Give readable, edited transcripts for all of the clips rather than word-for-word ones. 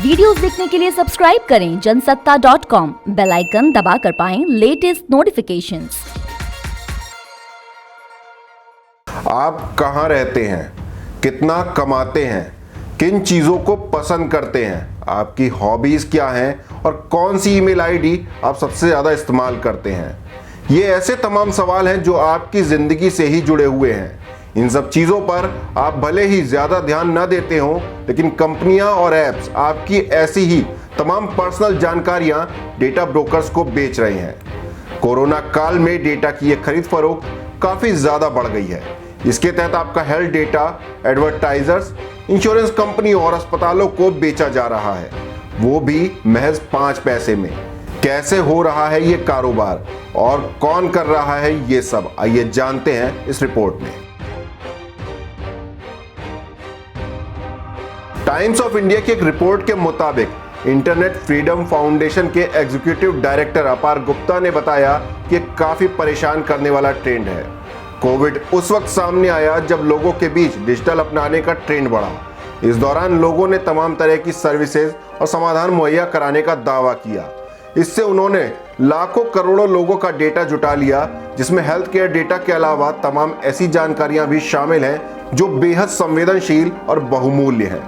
Videos देखने के लिए सब्सक्राइब करें जनसत्ता.com, बेल आइकन दबाकर पाएं लेटेस्ट नोटिफिकेशंस। आप कहां रहते हैं, कितना कमाते हैं, किन चीजों को पसंद करते हैं, आपकी हॉबीज क्या हैं और कौन सी ईमेल आईडी आप सबसे ज्यादा इस्तेमाल करते हैं। ये ऐसे तमाम सवाल हैं जो आपकी जिंदगी से ही जुड़े हुए हैं। इन सब चीजों पर आप भले ही ज्यादा ध्यान न देते हो, लेकिन कंपनियां और एप्स आपकी ऐसी ही तमाम पर्सनल जानकारियां डेटा ब्रोकर्स को बेच रहे हैं। कोरोना काल में डेटा की ये खरीद फरोख्त काफी ज्यादा बढ़ गई है। इसके तहत आपका health data advertisers, insurance company और अस्पतालों को बेचा जा रहा है, वो भी महज 5 पैसे में। कैसे हो रहा है ये कारोबार और कौन कर रहा है ये सब, आइए जानते हैं इस रिपोर्ट में। टाइम्स ऑफ इंडिया की एक रिपोर्ट के मुताबिक इंटरनेट फ्रीडम फाउंडेशन के एग्जीक्यूटिव डायरेक्टर अपार गुप्ता ने बताया कि काफी परेशान करने वाला ट्रेंड है। कोविड उस वक्त सामने आया जब लोगों के बीच डिजिटल अपनाने का ट्रेंड बढ़ा। इस दौरान लोगों ने तमाम तरह की सर्विसेज और समाधान मुहैया कराने का दावा किया। इससे उन्होंने लाखों करोड़ों लोगों का डेटा जुटा लिया, जिसमें हेल्थ केयर डेटा के अलावा तमाम ऐसी जानकारियां भी शामिल हैं जो बेहद संवेदनशील और बहुमूल्य हैं।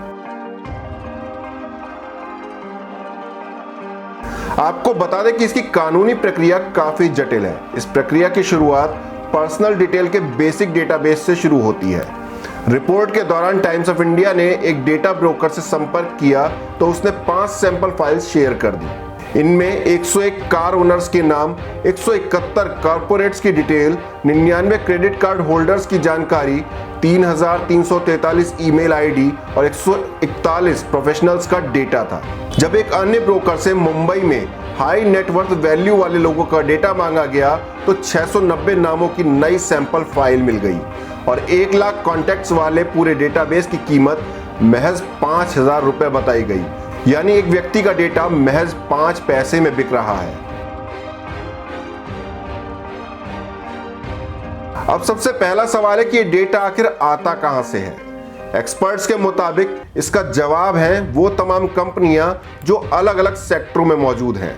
आपको बता दें कि इसकी कानूनी प्रक्रिया काफी जटिल है। इस प्रक्रिया की शुरुआत पर्सनल डिटेल के बेसिक डेटाबेस से शुरू होती है। रिपोर्ट के दौरान टाइम्स ऑफ इंडिया ने एक डेटा ब्रोकर से संपर्क किया तो उसने 5 सैंपल फाइल्स शेयर कर दी। इनमें 101 कार ओनर्स के नाम, 171 कॉर्पोरेट्स की डिटेल, 99 क्रेडिट कार्ड होल्डर्स की जानकारी, 3343 ईमेल आईडी और 141 प्रोफेशनल्स का डेटा था। जब एक अन्य ब्रोकर से मुंबई में हाई नेटवर्थ वैल्यू वाले लोगों का डेटा मांगा गया तो 690 नामों की नई सैंपल फाइल मिल गई और 1 लाख कॉन्टैक्ट्स वाले पूरे डेटाबेस की कीमत महज 5000 रुपए बताई गई। यानी एक व्यक्ति का डेटा महज 5 पैसे में बिक रहा है। अब सबसे पहला सवाल है कि ये डेटा आखिर आता कहां से है। एक्सपर्ट्स के मुताबिक इसका जवाब है वो तमाम कंपनियां जो अलग अलग सेक्टरों में मौजूद हैं।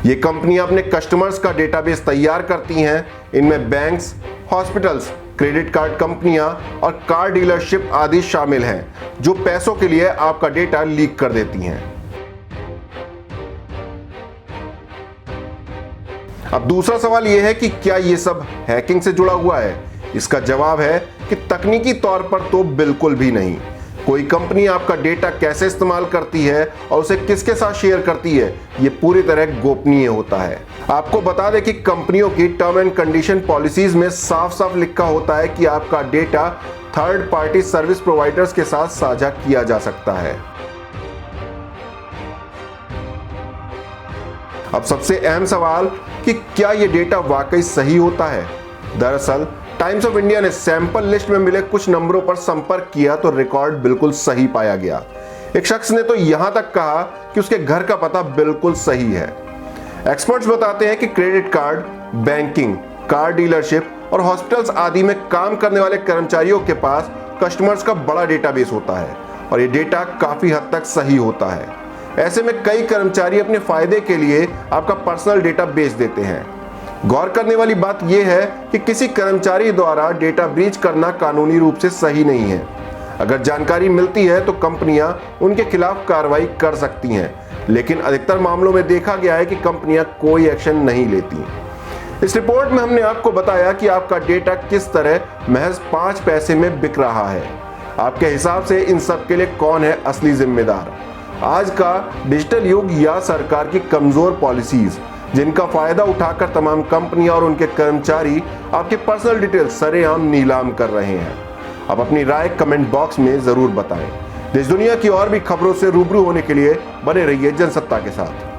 ये कंपनियां अपने कस्टमर्स का डेटाबेस तैयार करती हैं। इनमें बैंक्स, हॉस्पिटल्स, क्रेडिट कार्ड कंपनियां और कार डीलरशिप आदि शामिल हैं, जो पैसों के लिए आपका डेटा लीक कर देती हैं। अब दूसरा सवाल यह है कि क्या यह सब हैकिंग से जुड़ा हुआ है। इसका जवाब है कि तकनीकी तौर पर तो बिल्कुल भी नहीं। कोई कंपनी आपका डेटा कैसे इस्तेमाल करती है और उसे किसके साथ शेयर करती है, यह पूरी तरह गोपनीय होता है। आपको बता दें कि कंपनियों की टर्म एंड कंडीशन पॉलिसीज में साफ साफ लिखा होता है कि आपका data third party service providers के साथ साझा किया जा सकता है। अब सबसे अहम सवाल कि क्या यह डेटा वाकई सही होता है। दरअसल टाइम्स ऑफ इंडिया ने सैंपल लिस्ट में मिले कुछ नंबरों पर संपर्क किया तो रिकॉर्ड बिल्कुल सही पाया गया। एक शख्स ने तो यहां तक कहा कि उसके घर का पता बिल्कुल सही है। एक्सपर्ट्स बताते हैं कि credit card, banking, car dealership और हॉस्पिटल्स आदि में काम करने वाले कर्मचारियों के पास कस्टमर्स का बड़ा डेटाबेस होता है और ये डेटा काफी हद तक सही होता है। ऐसे में कई कर्मचारी अपने फायदे के लिए आपका पर्सनल डेटा बेच देते हैं। गौर करने वाली बात यह है कि किसी कर्मचारी द्वारा डेटा ब्रीच करना कानूनी रूप से सही नहीं है। अगर जानकारी मिलती है तो कंपनियां उनके खिलाफ कार्रवाई कर सकती हैं, लेकिन अधिकतर मामलों में देखा गया है कि कंपनियां कोई एक्शन नहीं लेती। इस रिपोर्ट में हमने आपको बताया कि आपका डेटा किस तरह महज 5 पैसे में बिक रहा है। आपके हिसाब से इन सब के लिए कौन है असली जिम्मेदार? आज का डिजिटल युग या सरकार की कमजोर पॉलिसीज, जिनका फायदा उठाकर तमाम कंपनियां और उनके कर्मचारी आपके पर्सनल डिटेल सरेआम नीलाम कर रहे हैं। आप अपनी राय कमेंट बॉक्स में जरूर बताएं। देश दुनिया की और भी खबरों से रूबरू होने के लिए बने रहिए जनसत्ता के साथ।